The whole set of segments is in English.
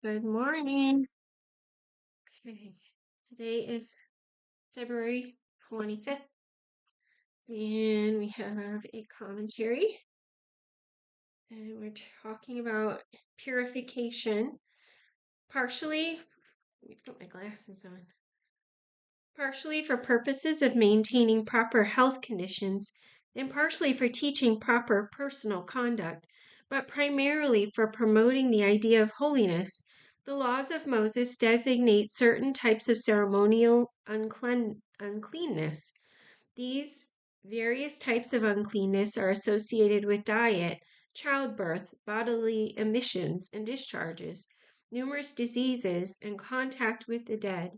Good morning. Okay. Today is February 25th, and we have a commentary, and we're talking about purification, partially, let me put my glasses on, partially for purposes of maintaining proper health conditions, and partially for teaching proper personal conduct, but primarily for promoting the idea of holiness. The laws of Moses designate certain types of ceremonial uncleanness. These various types of uncleanness are associated with diet, childbirth, bodily emissions and discharges, numerous diseases, and contact with the dead.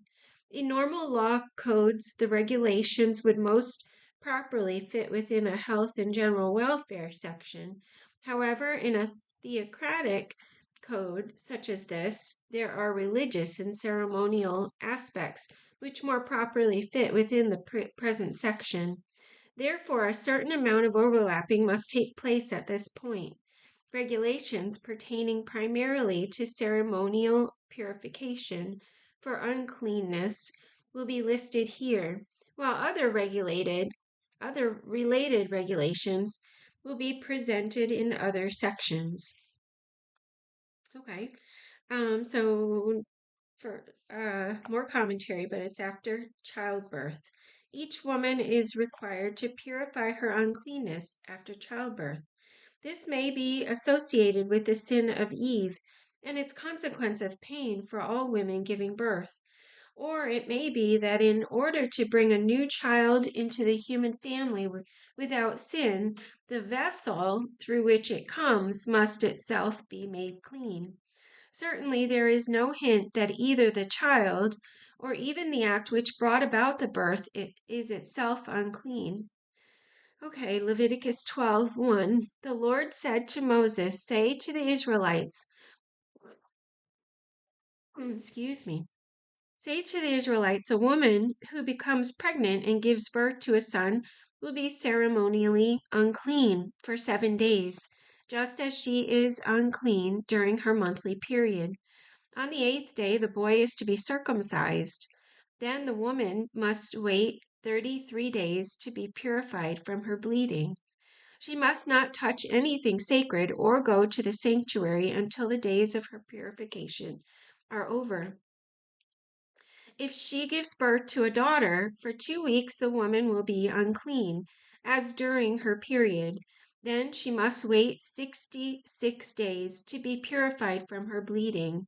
In normal law codes, the regulations would most properly fit within a health and general welfare section. However, in a theocratic code such as this, there are religious and ceremonial aspects which more properly fit within the present section. Therefore, a certain amount of overlapping must take place at this point. Regulations pertaining primarily to ceremonial purification for uncleanness will be listed here, while other related regulations will be presented in other sections. Okay, so for more commentary, but it's after childbirth. Each woman is required to purify her uncleanness after childbirth. This may be associated with the sin of Eve and its consequence of pain for all women giving birth. Or it may be that in order to bring a new child into the human family without sin, the vessel through which it comes must itself be made clean. Certainly, there is no hint that either the child or even the act which brought about the birth is itself unclean. Okay, Leviticus 12:1. The Lord said to Moses, "Say to the Israelites, excuse me, say to the Israelites, a woman who becomes pregnant and gives birth to a son will be ceremonially unclean for 7 days, just as she is unclean during her monthly period. On the 8th day, the boy is to be circumcised. Then the woman must wait 33 days to be purified from her bleeding. She must not touch anything sacred or go to the sanctuary until the days of her purification are over. If she gives birth to a daughter, for 2 weeks the woman will be unclean, as during her period. Then she must wait 66 days to be purified from her bleeding.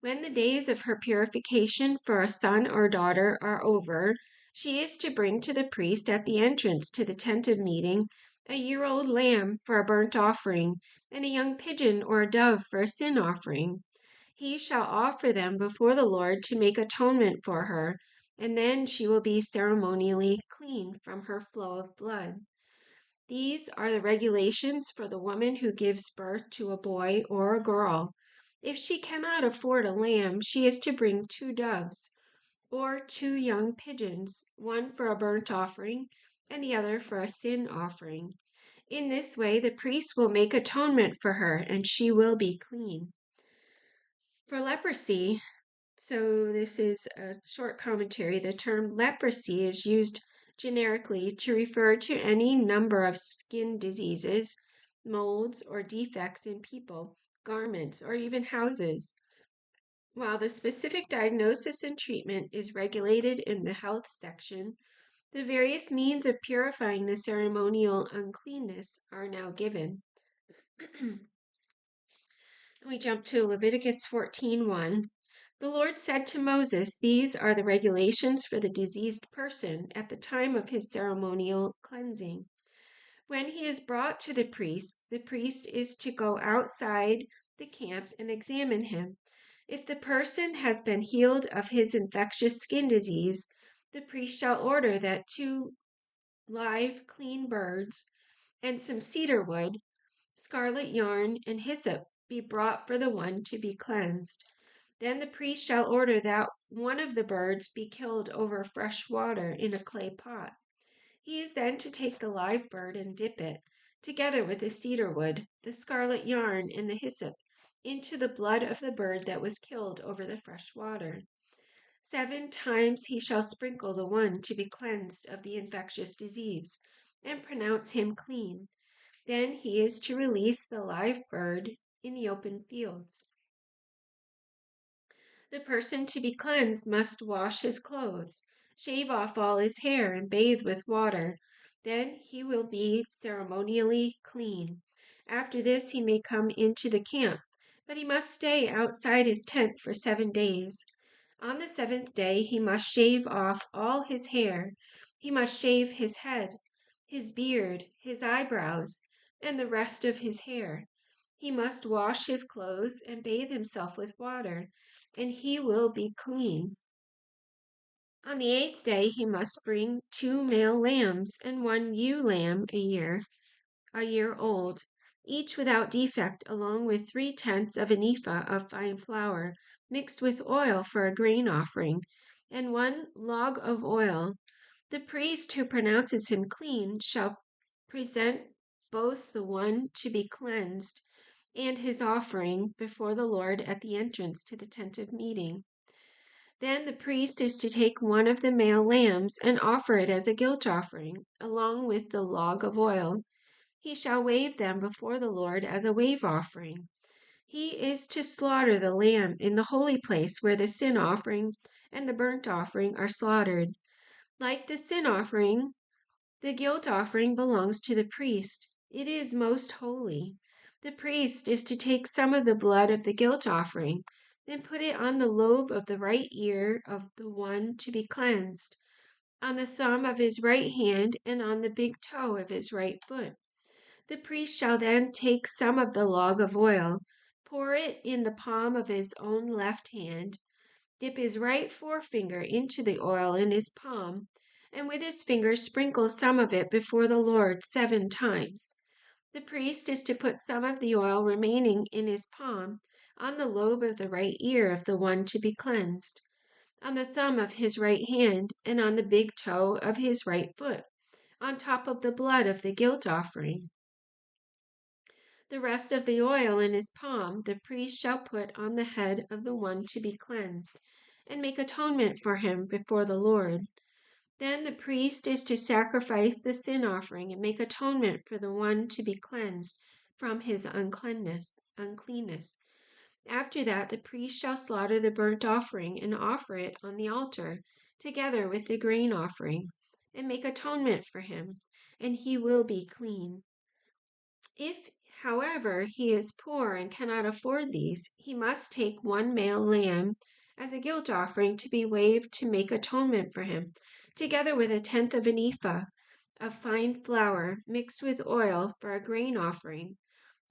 When the days of her purification for a son or daughter are over, she is to bring to the priest at the entrance to the tent of meeting a year-old lamb for a burnt offering, and a young pigeon or a dove for a sin offering. He shall offer them before the Lord to make atonement for her, and then she will be ceremonially clean from her flow of blood. These are the regulations for the woman who gives birth to a boy or a girl. If she cannot afford a lamb, she is to bring 2 doves or 2 young pigeons, one for a burnt offering and the other for a sin offering. In this way, the priest will make atonement for her and she will be clean. For leprosy, so this is a short commentary. The term leprosy is used generically to refer to any number of skin diseases, molds, or defects in people, garments, or even houses. While the specific diagnosis and treatment is regulated in the health section, the various means of purifying the ceremonial uncleanness are now given. We jump to Leviticus 14:1. The Lord said to Moses, "These are the regulations for the diseased person at the time of his ceremonial cleansing. When he is brought to the priest is to go outside the camp and examine him. If the person has been healed of his infectious skin disease, the priest shall order that 2 live, clean birds and some cedar wood, scarlet yarn, and hyssop be brought for the one to be cleansed. Then the priest shall order that one of the birds be killed over fresh water in a clay pot. He is then to take the live bird and dip it, together with the cedar wood, the scarlet yarn, and the hyssop, into the blood of the bird that was killed over the fresh water. 7 times he shall sprinkle the one to be cleansed of the infectious disease, and pronounce him clean. Then he is to release the live bird in the open fields. The person to be cleansed must wash his clothes, shave off all his hair, and bathe with water. Then he will be ceremonially clean. After this, he may come into the camp, but he must stay outside his tent for 7 days. On the 7th day, he must shave off all his hair. He must shave his head, his beard, his eyebrows, and the rest of his hair. He must wash his clothes and bathe himself with water, and he will be clean. On the 8th day he must bring 2 male lambs and 1 ewe lamb a year old, each without defect, along with 3/10 of an ephah of fine flour mixed with oil for a grain offering, and 1 log of oil. The priest who pronounces him clean shall present both the one to be cleansed and his offering before the Lord at the entrance to the tent of meeting. Then the priest is to take one of the male lambs and offer it as a guilt offering, along with the log of oil. He shall wave them before the Lord as a wave offering. He is to slaughter the lamb in the holy place where the sin offering and the burnt offering are slaughtered. Like the sin offering, the guilt offering belongs to the priest. It is most holy. The priest is to take some of the blood of the guilt offering, then put it on the lobe of the right ear of the one to be cleansed, on the thumb of his right hand, and on the big toe of his right foot. The priest shall then take some of the log of oil, pour it in the palm of his own left hand, dip his right forefinger into the oil in his palm, and with his finger sprinkle some of it before the Lord 7 times. The priest is to put some of the oil remaining in his palm on the lobe of the right ear of the one to be cleansed, on the thumb of his right hand, and on the big toe of his right foot, on top of the blood of the guilt offering. The rest of the oil in his palm the priest shall put on the head of the one to be cleansed, and make atonement for him before the Lord. Then the priest is to sacrifice the sin offering and make atonement for the one to be cleansed from his uncleanness. After that, the priest shall slaughter the burnt offering and offer it on the altar, together with the grain offering, and make atonement for him, and he will be clean. If, however, he is poor and cannot afford these, he must take 1 male lamb as a guilt offering to be waved to make atonement for him, together with 1/10 of an ephah of fine flour mixed with oil for a grain offering,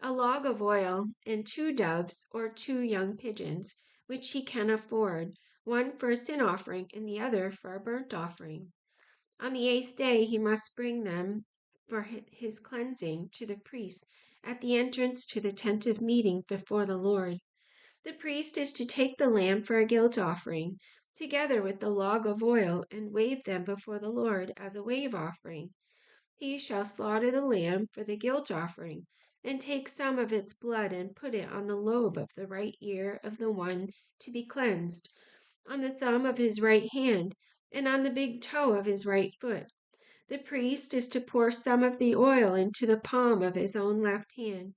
a log of oil, and 2 doves or 2 young pigeons, which he can afford, one for a sin offering and the other for a burnt offering. On the 8th day he must bring them for his cleansing to the priest at the entrance to the tent of meeting before the Lord. The priest is to take the lamb for a guilt offering, together with the log of oil, and wave them before the Lord as a wave offering. He shall slaughter the lamb for the guilt offering, and take some of its blood and put it on the lobe of the right ear of the one to be cleansed, on the thumb of his right hand, and on the big toe of his right foot. The priest is to pour some of the oil into the palm of his own left hand,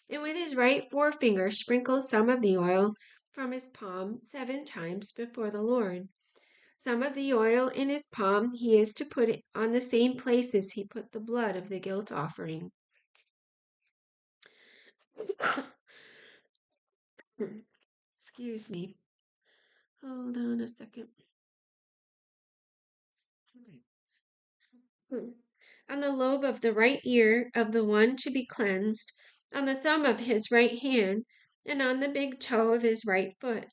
and with his right forefinger sprinkle some of the oil from his palm 7 times before the Lord. Some of the oil in his palm he is to put it on the same places he put the blood of the guilt offering. Excuse me. Hold on a second. On the lobe of the right ear of the one to be cleansed, on the thumb of his right hand, and on the big toe of his right foot.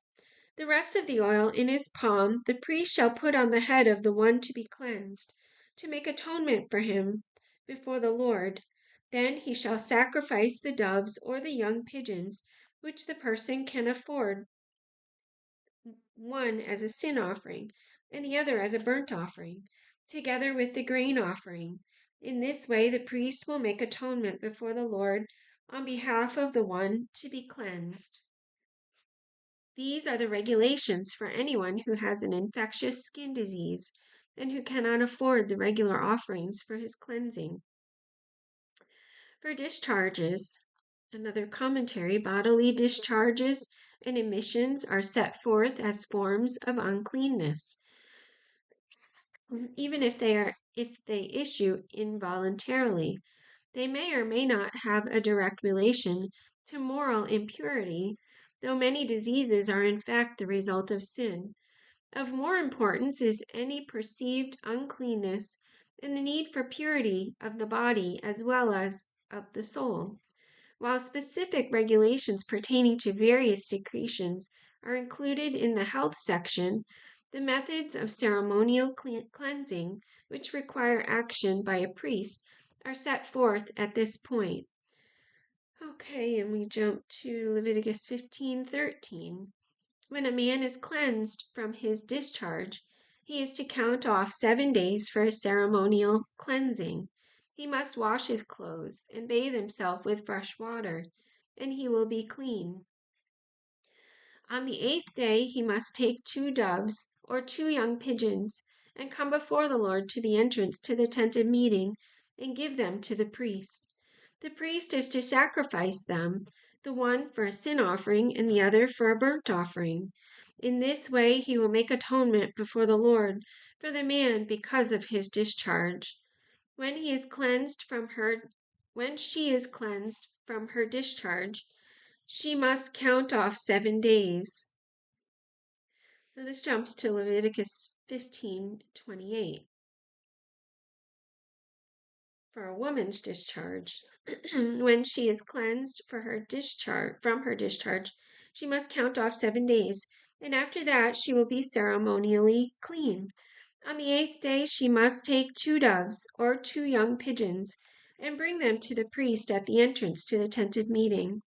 The rest of the oil in his palm the priest shall put on the head of the one to be cleansed, to make atonement for him before the Lord. Then he shall sacrifice the doves or the young pigeons, which the person can afford, one as a sin offering, and the other as a burnt offering, together with the grain offering. In this way, the priest will make atonement before the Lord on behalf of the one to be cleansed. These are the regulations for anyone who has an infectious skin disease and who cannot afford the regular offerings for his cleansing. For discharges, another commentary, bodily discharges and emissions are set forth as forms of uncleanness, even if they issue involuntarily. They may or may not have a direct relation to moral impurity, though many diseases are in fact the result of sin. Of more importance is any perceived uncleanness and the need for purity of the body as well as of the soul. While specific regulations pertaining to various secretions are included in the health section, the methods of ceremonial cleansing, which require action by a priest, are set forth at this point. Okay, and we jump to Leviticus 15:13. When a man is cleansed from his discharge, he is to count off 7 days for his ceremonial cleansing. He must wash his clothes and bathe himself with fresh water, and he will be clean. On the 8th day he must take 2 doves or 2 young pigeons and come before the Lord to the entrance to the tent of meeting and give them to the priest. The priest is to sacrifice them, the one for a sin offering and the other for a burnt offering. In this way he will make atonement before the Lord for the man because of his discharge. When she is cleansed from her discharge, she must count off 7 days. So this jumps to Leviticus 15:28. For a woman's discharge, when she is cleansed from her discharge, she must count off 7 days, and after that she will be ceremonially clean. On the 8th day she must take 2 doves or 2 young pigeons and bring them to the priest at the entrance to the tent of meeting.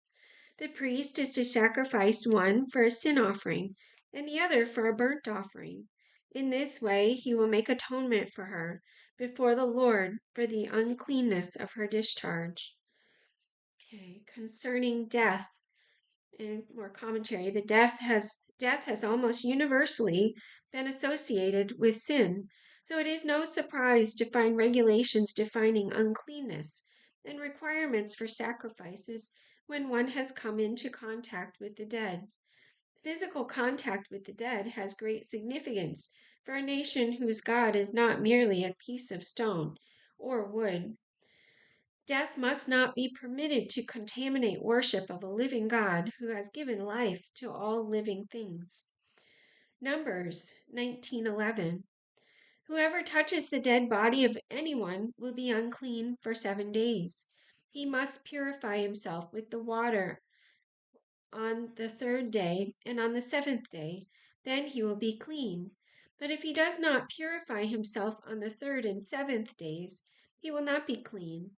The priest is to sacrifice one for a sin offering and the other for a burnt offering. In this way he will make atonement for her before the Lord for the uncleanness of her discharge. Okay, concerning death and more commentary, the death has almost universally been associated with sin, so it is no surprise to find regulations defining uncleanness and requirements for sacrifices when one has come into contact with the dead. Physical contact with the dead has great significance for a nation whose God is not merely a piece of stone or wood. Death must not be permitted to contaminate worship of a living God who has given life to all living things. Numbers 19:11. Whoever touches the dead body of anyone will be unclean for 7 days. He must purify himself with the water on the 3rd day, and on the 7th day, then he will be clean. But if he does not purify himself on the 3rd and 7th days, he will not be clean.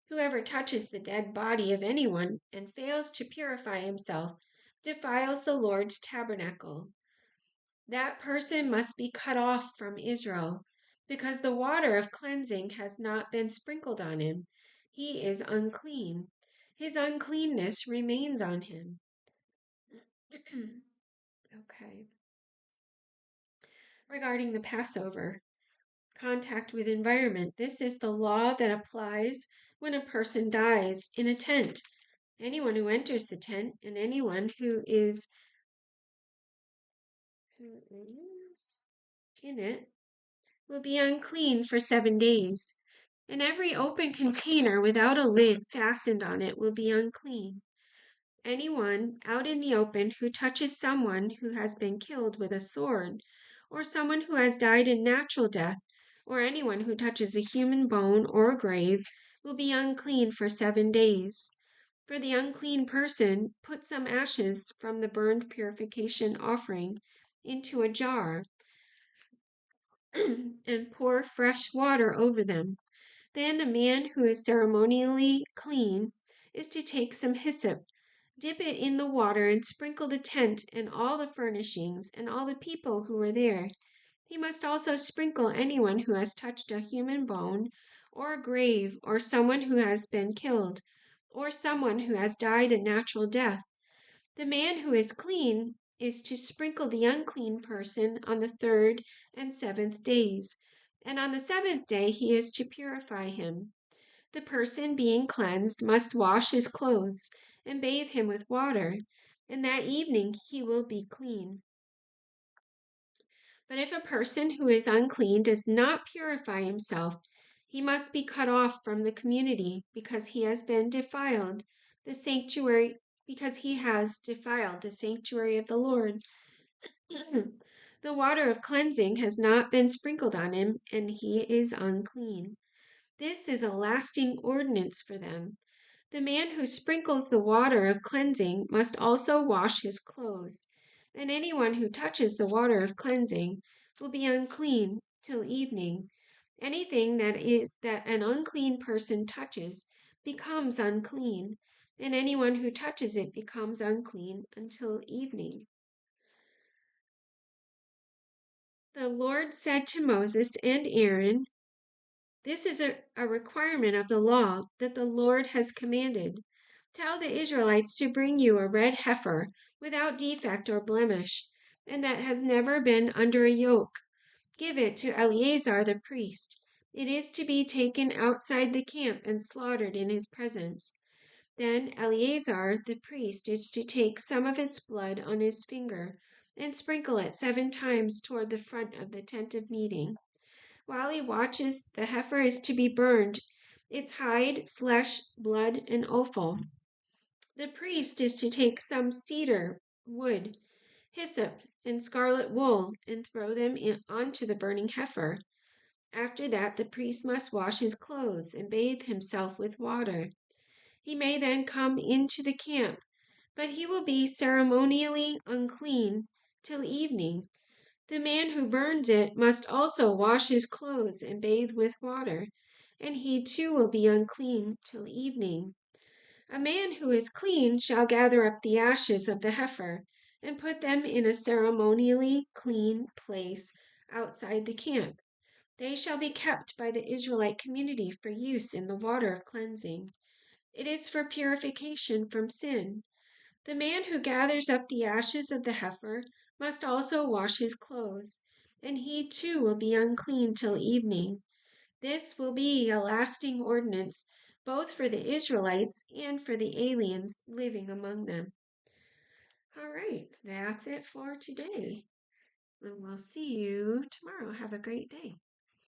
Whoever touches the dead body of anyone and fails to purify himself defiles the Lord's tabernacle. That person must be cut off from Israel, because the water of cleansing has not been sprinkled on him. He is unclean. His uncleanness remains on him. Okay. Regarding the Passover, contact with environment. This is the law that applies when a person dies in a tent. Anyone who enters the tent and anyone who is in it will be unclean for 7 days. And every open container without a lid fastened on it will be unclean. Anyone out in the open who touches someone who has been killed with a sword, or someone who has died a natural death, or anyone who touches a human bone or a grave, will be unclean for 7 days. For the unclean person, put some ashes from the burned purification offering into a jar and pour fresh water over them. Then a man who is ceremonially clean is to take some hyssop, dip it in the water, and sprinkle the tent and all the furnishings and all the people who were there. He must also sprinkle anyone who has touched a human bone or a grave, or someone who has been killed, or someone who has died a natural death. The man who is clean is to sprinkle the unclean person on the 3rd and 7th days, and on the 7th day he is to purify him. The person being cleansed must wash his clothes and bathe him with water, and that evening he will be clean. But if a person who is unclean does not purify himself, he must be cut off from the community because he has defiled the sanctuary of the Lord. The water of cleansing has not been sprinkled on him, and he is unclean. This is a lasting ordinance for them. The man who sprinkles the water of cleansing must also wash his clothes, and anyone who touches the water of cleansing will be unclean till evening. Anything that an unclean person touches becomes unclean, and anyone who touches it becomes unclean until evening. The Lord said to Moses and Aaron, "This is a requirement of the law that the Lord has commanded. Tell the Israelites to bring you a red heifer without defect or blemish, and that has never been under a yoke. Give it to Eleazar the priest. It is to be taken outside the camp and slaughtered in his presence. Then Eleazar the priest is to take some of its blood on his finger and sprinkle it 7 times toward the front of the tent of meeting. While he watches, the heifer is to be burned, its hide, flesh, blood, and offal. The priest is to take some cedar wood, hyssop, and scarlet wool and throw them onto the burning heifer. After that, the priest must wash his clothes and bathe himself with water. He may then come into the camp, but he will be ceremonially unclean till evening. The man who burns it must also wash his clothes and bathe with water, and he too will be unclean till evening. A man who is clean shall gather up the ashes of the heifer and put them in a ceremonially clean place outside the camp. They shall be kept by the Israelite community for use in the water of cleansing. It is for purification from sin. The man who gathers up the ashes of the heifer must also wash his clothes, and he too will be unclean till evening. This will be a lasting ordinance, both for the Israelites and for the aliens living among them. All right, that's it for today. And we'll see you tomorrow. Have a great day.